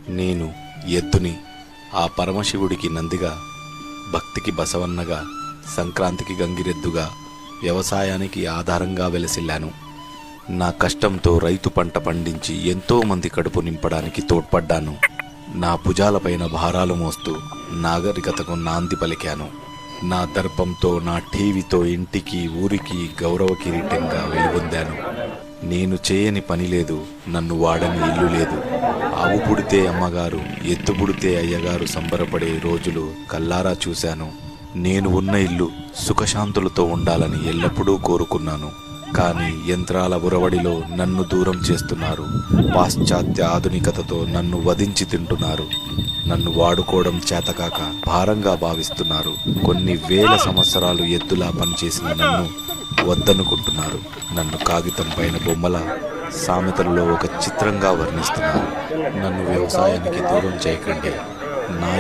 నేను ఎద్దుని, ఆ పరమశివుడికి నందిగా, భక్తికి బసవన్నగా, సంక్రాంతికి గంగిరెద్దుగా, వ్యవసాయానికి ఆధారంగా వెలసిల్లాను. నా కష్టంతో రైతు పంట పండించి ఎంతోమంది కడుపు నింపడానికి తోడ్పడ్డాను. నా భుజాలపైన భారాలు మోస్తూ నాగరికతకు నాంది పలికాను. నా దర్పంతో, నా టీవీతో ఇంటికి, ఊరికి గౌరవ కిరీటంగా వెలుగొందాను. నేను చేయని పని లేదు, నన్ను వాడని ఇల్లు లేదు. ఆవు పుడితే అమ్మగారు, ఎద్దు పుడితే అయ్యగారు సంబరపడే రోజులు కల్లారా చూశాను. నేను ఉన్న ఇల్లు సుఖశాంతులతో ఉండాలని ఎల్లప్పుడూ కోరుకున్నాను. కానీ యంత్రాల ఉరవడిలో నన్ను దూరం చేస్తున్నారు. పాశ్చాత్య ఆధునికతతో నన్ను వధించి తింటున్నారు. నన్ను వాడుకోవడం చేతకాక భారంగా భావిస్తున్నారు. కొన్ని వేల సంవత్సరాలు ఎద్దులా పనిచేసిన నన్ను వద్దనుకుంటున్నారు. నన్ను కాగితం పైన బొమ్మల, సామెతలలో ఒక చిత్రంగా వర్ణిస్తున్నారు. నన్ను వ్యవసాయానికి దూరం చేయకండి. నా